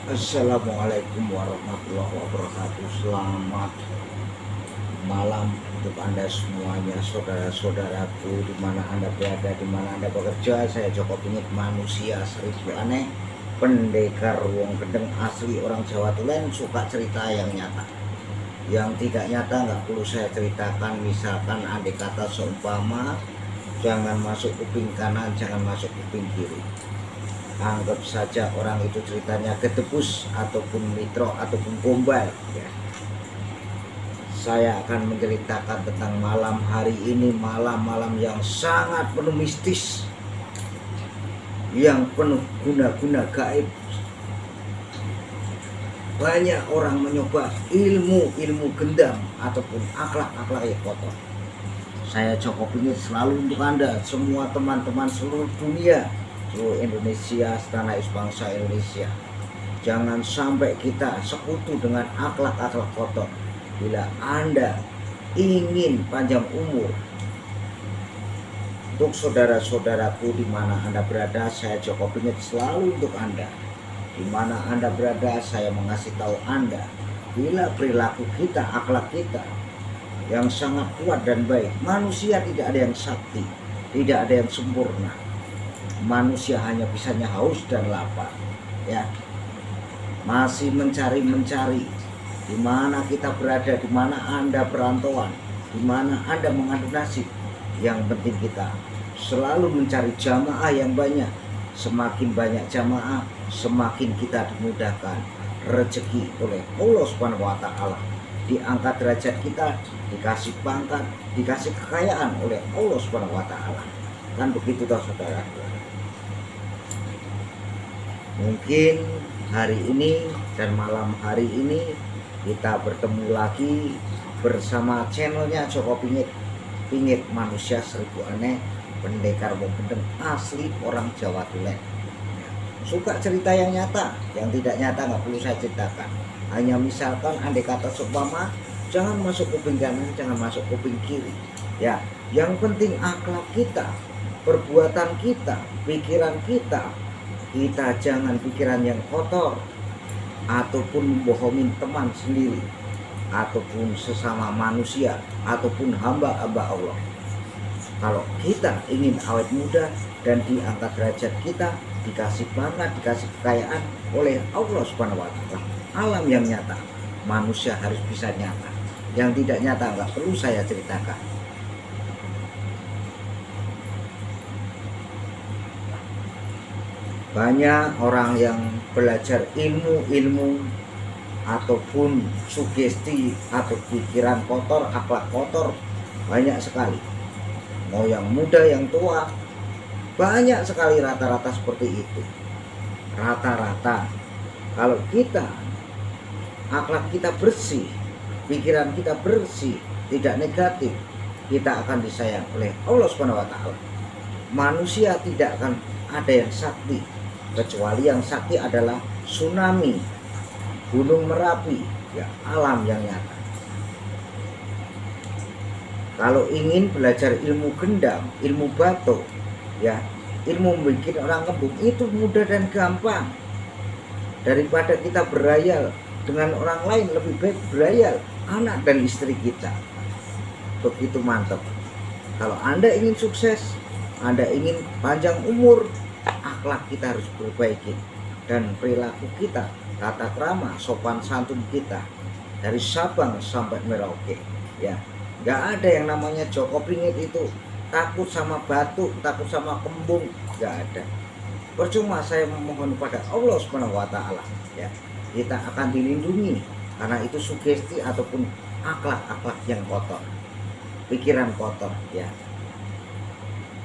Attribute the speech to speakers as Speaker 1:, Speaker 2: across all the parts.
Speaker 1: Assalamualaikum warahmatullahi wabarakatuh. Selamat malam untuk Anda semuanya, saudara-saudaraku, di mana Anda berada, di mana Anda bekerja. Saya Joko Pingit, manusia seribu aneh, pendekar wong gendeng asli orang Jawa Tulen, suka cerita yang nyata. Yang tidak nyata nggak perlu saya ceritakan. Misalkan andai kata seumpama, jangan masuk kuping kanan, jangan masuk kuping kiri. Anggap saja orang itu ceritanya ketepus ataupun mitro ataupun gombal ya. Saya akan menceritakan tentang malam hari ini, malam-malam yang sangat penuh mistis, yang penuh guna-guna gaib. Banyak orang mencoba ilmu gendam ataupun akhlak-akhlak yang kotor. Saya Joko Pingit selalu untuk Anda semua, teman-teman seluruh dunia, seluruh Indonesia, setanah bangsa Indonesia. Jangan sampai kita sekutu dengan akhlak-akhlak kotor. Bila Anda ingin panjang umur, untuk saudara-saudaraku di mana Anda berada, saya Joko Pingit selalu untuk Anda. Di mana Anda berada, saya mengasih tahu Anda, bila perilaku kita, akhlak kita yang sangat kuat dan baik. Manusia tidak ada yang sakti, tidak ada yang sempurna. Manusia hanya bisanya haus dan lapar, ya. Masih mencari di mana kita berada, di mana Anda perantauan, di mana Anda mengadu nasib. Yang penting kita selalu mencari jamaah yang banyak. Semakin banyak jamaah, semakin kita dimudahkan rezeki oleh Allah Subhanahu wa taala. Diangkat derajat kita, dikasih pangkat, dikasih kekayaan oleh Allah Subhanahu wa taala. Kan begitu toh saudara. Mungkin hari ini dan malam hari ini kita bertemu lagi bersama channelnya Joko Pingit. Pingit manusia seribu aneh, pendekar wong gendeng asli orang Jawa Tulen. Suka cerita yang nyata, yang tidak nyata nggak perlu saya ceritakan. Hanya misalkan andai kata seumpama, jangan masuk kuping kanan, jangan masuk kuping kiri. Ya, yang penting akhlak kita, perbuatan kita, pikiran kita. Kita jangan pikiran yang kotor ataupun membohongin teman sendiri ataupun sesama manusia ataupun hamba-hamba Allah. Kalau kita ingin awet muda dan diangkat derajat kita, dikasih pangkat, dikasih kekayaan oleh Allah Subhanahu wa taala. Alam yang nyata, manusia harus bisa nyata. Yang tidak nyata nggak perlu saya ceritakan. Banyak orang yang belajar ilmu-ilmu ataupun sugesti atau pikiran kotor, akhlak kotor, banyak sekali. Mau yang muda, yang tua, banyak sekali rata-rata seperti itu. Rata-rata kalau kita akhlak kita bersih, pikiran kita bersih, tidak negatif, kita akan disayang oleh Allah Subhanahu wa taala. Manusia tidak akan ada yang sakti, kecuali yang sakti adalah tsunami, gunung Merapi, ya, alam yang nyata. Kalau ingin belajar ilmu gendam, ilmu batuk, ya, ilmu membuat orang kembung, itu mudah dan gampang. Daripada kita berayal dengan orang lain, lebih baik berayal anak dan istri kita. Begitu mantap. Kalau Anda ingin sukses, Anda ingin panjang umur, akhlak kita harus perbaiki dan perilaku kita, tata krama, sopan santun kita dari Sabang sampai Merauke, ya. Nggak ada yang namanya Joko Pingit itu takut sama batuk, takut sama kembung, nggak ada. Percuma saya memohon kepada Allah Subhanahu wa taala, ya. Kita akan dilindungi karena itu sugesti ataupun akhlak-akhlak yang kotor, pikiran kotor, ya.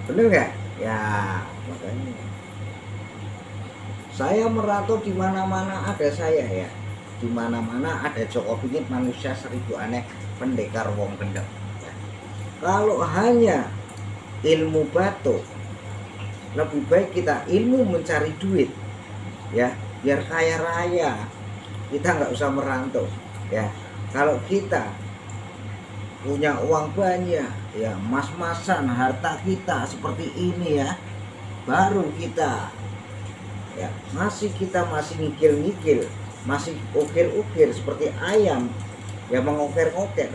Speaker 1: Bener nggak? Ya, makanya saya merantau di mana-mana ada saya, ya. Di mana-mana ada Joko Pingit manusia seribu aneh, pendekar wong gendeng. Ya. Kalau hanya ilmu batuk, lebih baik kita ilmu mencari duit, ya, biar kaya raya. Kita nggak usah merantau, ya. Kalau kita punya uang banyak, ya, mas-masan harta kita seperti ini, ya, baru kita ya, kita masih ngikil-ngikil, masih ukir-ukir seperti ayam yang mengoker-ngoker.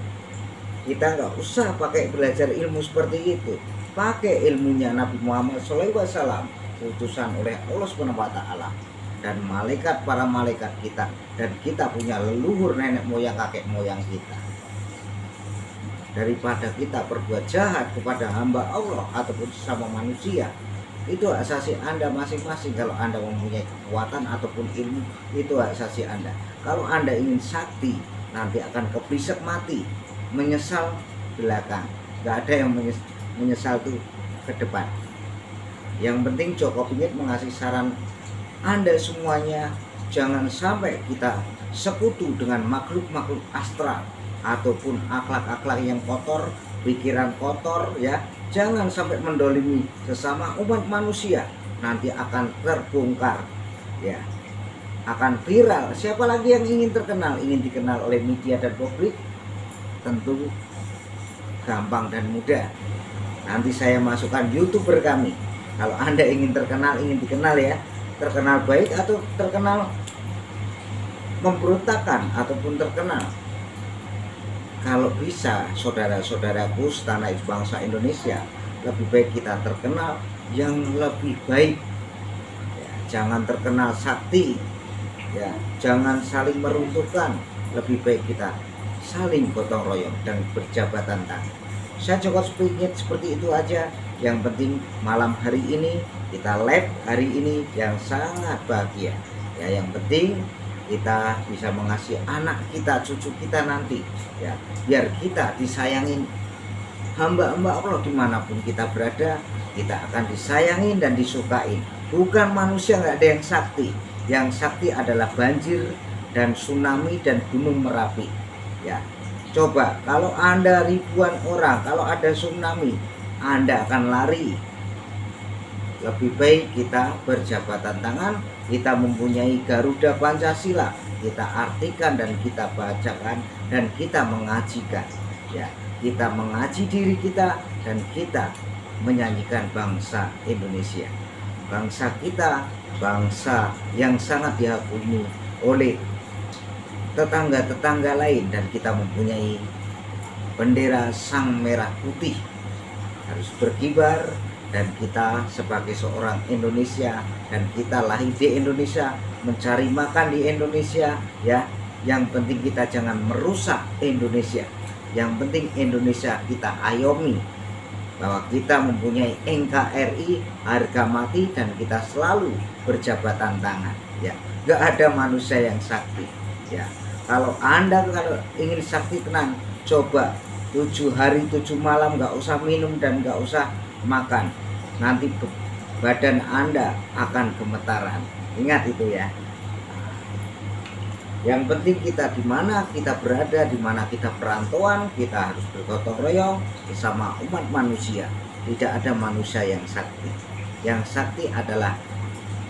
Speaker 1: Kita nggak usah pakai belajar ilmu seperti itu, pakai ilmunya Nabi Muhammad SAW, utusan oleh Allah Subhanahu wa Ta'ala, dan malaikat, para malaikat kita, dan kita punya leluhur nenek moyang kakek moyang kita. Daripada kita berbuat jahat kepada hamba Allah ataupun sesama manusia, itu hak asasi Anda masing-masing. Kalau Anda mempunyai kekuatan ataupun ilmu, itu hak asasi Anda. Kalau Anda ingin sakti, nanti akan kepisek mati, menyesal belakang. Gak ada yang menyesal tuh ke depan. Yang penting Joko Pinget mengasih saran Anda semuanya, jangan sampai kita sekutu dengan makhluk-makhluk astral ataupun akhlak-akhlak yang kotor, pikiran kotor, ya. Jangan sampai mendolimi sesama umat manusia, nanti akan terbongkar, ya, akan viral. Siapa lagi yang ingin terkenal, ingin dikenal oleh media dan publik? Tentu gampang dan mudah. Nanti saya masukkan YouTuber kami. Kalau Anda ingin terkenal, ingin dikenal, ya, terkenal baik atau terkenal memberontakan ataupun terkenal, kalau bisa saudara-saudaraku setanah bangsa Indonesia, lebih baik kita terkenal yang lebih baik, ya, jangan terkenal sakti, ya, jangan saling meruntuhkan, lebih baik kita saling gotong royong dan berjabatan tangan. Saya Joko Pinget seperti itu aja. Yang penting malam hari ini kita live hari ini yang sangat bahagia, ya. Yang penting kita bisa mengasihi anak kita, cucu kita nanti, ya, biar kita disayangin hamba-hamba Allah dimanapun kita berada, kita akan disayangin dan disukain. Bukan manusia nggak ada yang sakti. Yang sakti adalah banjir dan tsunami dan gunung Merapi, ya. Coba kalau Anda ribuan orang, kalau ada tsunami, Anda akan lari. Lebih baik kita berjabatan tangan, kita mempunyai Garuda Pancasila, kita artikan dan kita bacakan dan kita mengajikan, ya. Kita mengaji diri kita dan kita menyanyikan bangsa Indonesia. Bangsa kita, bangsa yang sangat diakui oleh tetangga-tetangga lain, dan kita mempunyai bendera sang merah putih harus berkibar. Dan kita sebagai seorang Indonesia, dan kita lahir di Indonesia, mencari makan di Indonesia, ya. Yang penting kita jangan merusak Indonesia. Yang penting Indonesia kita ayomi, bahwa kita mempunyai NKRI harga mati, dan kita selalu berjabatan tangan, ya. Gak ada manusia yang sakti, ya. Kalau Anda ingin sakti tenang, coba 7 hari 7 malam gak usah minum dan gak usah makan, nanti badan Anda akan gemetaran. Ingat itu, ya. Yang penting kita di mana kita berada, di mana kita perantauan, kita harus bergotong royong bersama umat manusia. Tidak ada manusia yang sakti. Yang sakti adalah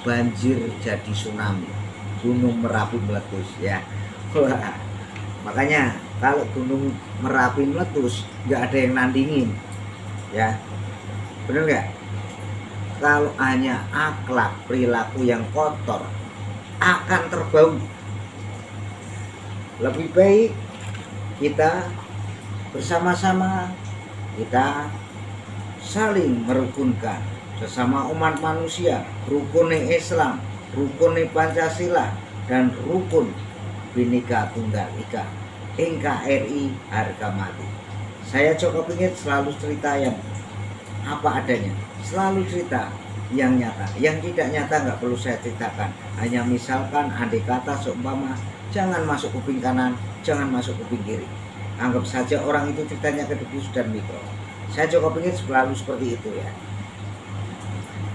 Speaker 1: banjir jadi tsunami, gunung Merapi meletus, ya. Wah, makanya kalau gunung Merapi meletus nggak ada yang nandingin, ya. Bener nggak? Kalau hanya akhlak perilaku yang kotor akan terbau. Lebih baik kita bersama-sama, kita saling merukunkan sesama umat manusia, rukun Islam, rukun Pancasila, dan rukun Bhinneka Tunggal Ika, NKRI harga mati. Saya Joko Pinget selalu cerita yang apa adanya, selalu cerita yang nyata. Yang tidak nyata nggak perlu saya ceritakan, hanya misalkan andai kata seumpama, jangan masuk kuping kanan, jangan masuk kuping kiri, anggap saja orang itu ceritanya ke debus dan mikro. Saya Joko Pinget selalu seperti itu, ya.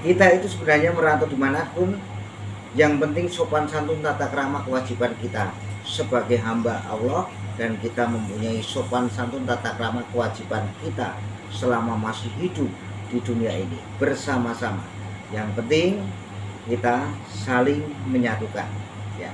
Speaker 1: Kita itu sebenarnya merantau dimanapun, yang penting sopan santun tata krama kewajiban kita sebagai hamba Allah, dan kita mempunyai sopan santun tata krama kewajiban kita selama masih hidup di dunia ini bersama-sama. Yang penting kita saling menyatukan, ya.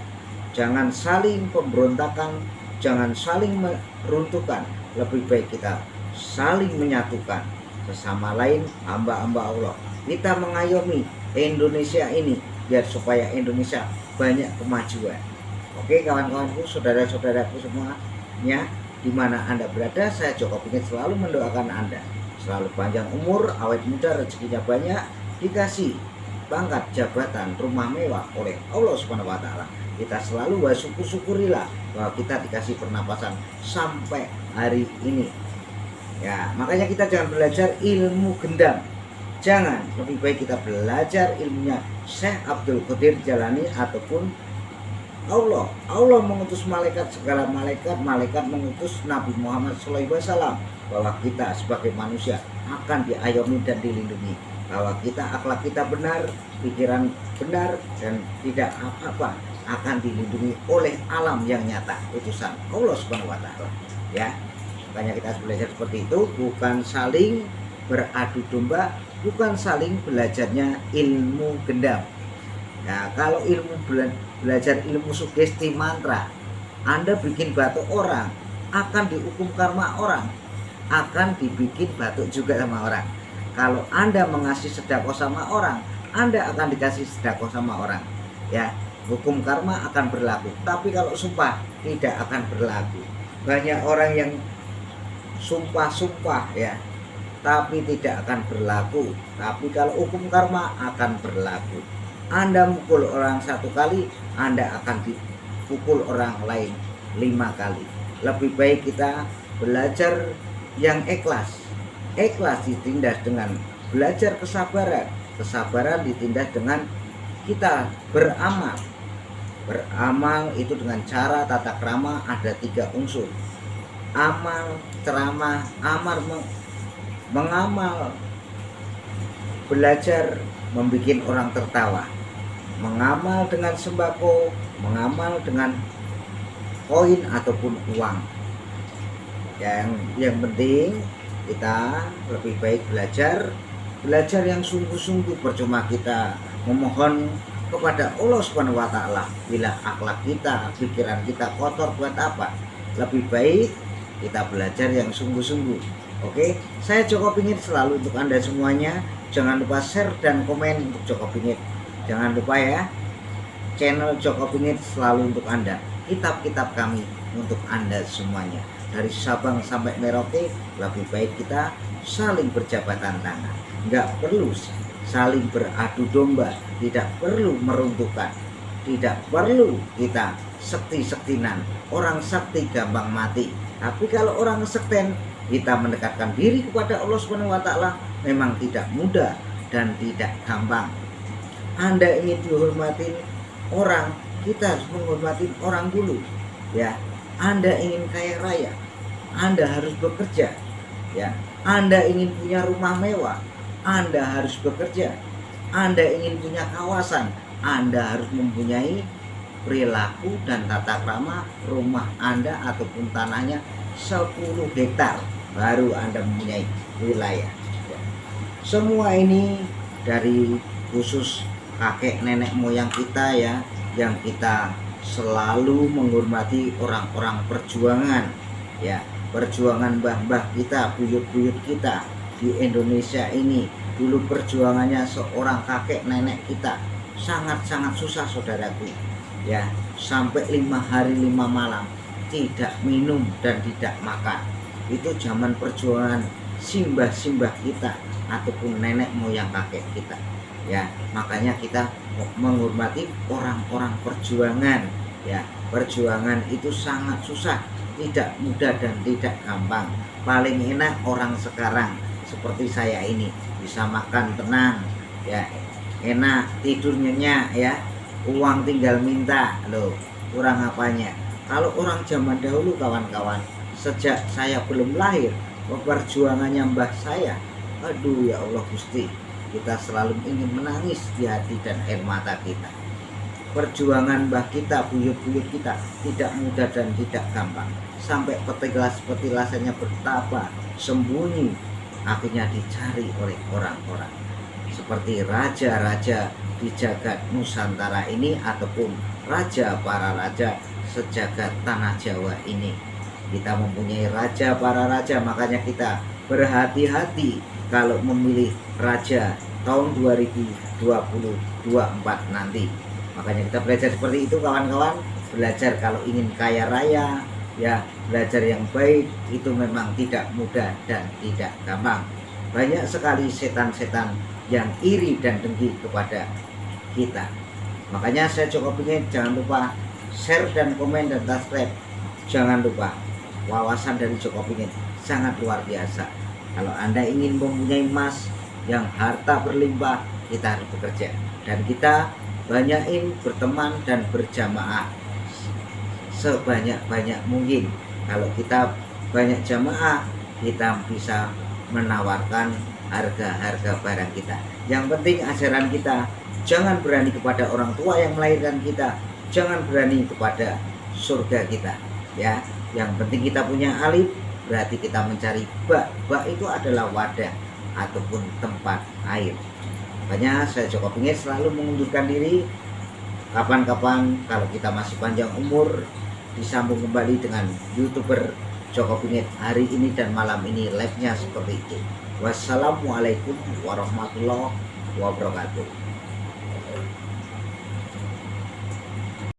Speaker 1: Jangan saling pemberontakan, jangan saling meruntuhkan. Lebih baik kita saling menyatukan sesama lain hamba-hamba Allah. Kita mengayomi Indonesia ini biar supaya Indonesia banyak kemajuan. Oke kawan-kawanku, saudara-saudaraku semuanya, di mana Anda berada, saya Joko Pingit selalu mendoakan Anda selalu panjang umur, awet muda, rezekinya banyak, dikasih pangkat, jabatan, rumah mewah oleh Allah Subhanahu wa taala. Kita selalu bersyukur-syukurilah bahwa kita dikasih pernapasan sampai hari ini. Ya, makanya kita jangan belajar ilmu gendam. Jangan, lebih baik kita belajar ilmunya Syekh Abdul Qadir Jalani ataupun Allah mengutus malaikat, segala malaikat mengutus Nabi Muhammad SAW, bahwa kita sebagai manusia akan diayomi dan dilindungi, bahwa kita akhlak kita benar, pikiran benar, dan tidak apa-apa, akan dilindungi oleh alam yang nyata, utusan Allah Subhanahu wa taala. Ya, makanya kita harus belajar seperti itu, bukan saling beradu domba, bukan saling belajarnya ilmu gendam. Nah, kalau belajar ilmu sugesti mantra, Anda bikin batuk orang, akan dihukum karma orang, akan dibikin batuk juga sama orang. Kalau Anda mengasih sedekah sama orang, Anda akan dikasih sedekah sama orang. Ya, hukum karma akan berlaku. Tapi kalau sumpah tidak akan berlaku. Banyak orang yang sumpah ya, tapi tidak akan berlaku. Tapi kalau hukum karma akan berlaku. Anda mukul orang 1 kali, Anda akan dipukul orang lain 5 kali. Lebih baik kita belajar yang ikhlas. Ikhlas ditindas dengan belajar kesabaran. Kesabaran ditindas dengan kita beramal. Beramal itu dengan cara tata krama ada 3 unsur. Amal, ceramah, mengamal, belajar membuat orang tertawa. Mengamal dengan sembako, mengamal dengan koin ataupun uang. Yang penting kita lebih baik belajar yang sungguh-sungguh. Percuma kita memohon kepada Allah Subhanahu wa taala bila akhlak kita, pikiran kita kotor, buat apa? Lebih baik kita belajar yang sungguh-sungguh. Oke, saya Joko Pingit selalu untuk Anda semuanya. Jangan lupa share dan komen untuk Joko Pingit. Jangan lupa ya, channel Joko Pingit selalu untuk Anda. Kitab-kitab kami untuk Anda semuanya. Dari Sabang sampai Merauke, lebih baik kita saling berjabatan tangan. Nggak perlu saling beradu domba, tidak perlu meruntuhkan, tidak perlu kita sekti-sektinan. Orang sakti gampang mati. Tapi kalau orang sekten, kita mendekatkan diri kepada Allah Subhanahu wa taala memang tidak mudah dan tidak gampang. Anda ingin dihormatin orang, kita harus menghormati orang dulu. Ya, Anda ingin kaya raya, Anda harus bekerja. Ya, Anda ingin punya rumah mewah, Anda harus bekerja. Anda ingin punya kawasan, Anda harus mempunyai perilaku dan tata krama rumah Anda ataupun tanahnya 10 hektar, baru Anda mempunyai wilayah. Ya. Semua ini dari khusus kakek nenek moyang kita ya, yang kita selalu menghormati orang-orang perjuangan ya, perjuangan mbah-mbah kita, buyut-buyut kita di Indonesia ini. Dulu perjuangannya seorang kakek nenek kita sangat-sangat susah saudaraku ya, sampai 5 hari 5 malam tidak minum dan tidak makan. Itu zaman perjuangan simbah-simbah kita ataupun nenek moyang kakek kita ya. Makanya kita menghormati orang-orang perjuangan ya. Perjuangan itu sangat susah, tidak mudah dan tidak gampang. Paling enak orang sekarang seperti saya ini, bisa makan tenang ya, enak, tidur nyenyak ya, uang tinggal minta loh, kurang apanya. Kalau orang zaman dahulu kawan-kawan, sejak saya belum lahir, perjuangannya mbah saya, aduh ya Allah Gusti, kita selalu ingin menangis di hati dan air mata kita. Perjuangan mbah kita, buyut-buyut kita tidak mudah dan tidak gampang. Sampai petilasannya bertapa, sembunyi, akhirnya dicari oleh orang-orang. Seperti raja-raja di jagat Nusantara ini ataupun raja para raja sejagat tanah Jawa ini. Kita mempunyai raja para raja, makanya kita berhati-hati kalau memilih raja tahun 2024 nanti. Makanya kita belajar seperti itu kawan-kawan, belajar kalau ingin kaya raya, ya belajar yang baik itu memang tidak mudah dan tidak gampang. Banyak sekali setan-setan yang iri dan dengki kepada kita. Makanya saya cukup ingin jangan lupa share dan komen dan subscribe. Jangan lupa wawasan dari Joko Pingin sangat luar biasa. Kalau Anda ingin mempunyai emas yang harta berlimpah, kita harus bekerja, dan kita banyakin berteman dan berjamaah sebanyak-banyak mungkin. Kalau kita banyak jamaah, kita bisa menawarkan harga-harga barang kita. Yang penting ajaran kita, jangan berani kepada orang tua yang melahirkan kita, jangan berani kepada surga kita, ya. Yang penting kita punya alif, berarti kita mencari bak. Bak itu adalah wadah ataupun tempat air. Makanya saya Joko Pingin selalu mengundurkan diri. Kapan-kapan kalau kita masih panjang umur, disambung kembali dengan YouTuber Joko Pingin hari ini dan malam ini, live-nya seperti itu. Wassalamualaikum warahmatullahi wabarakatuh.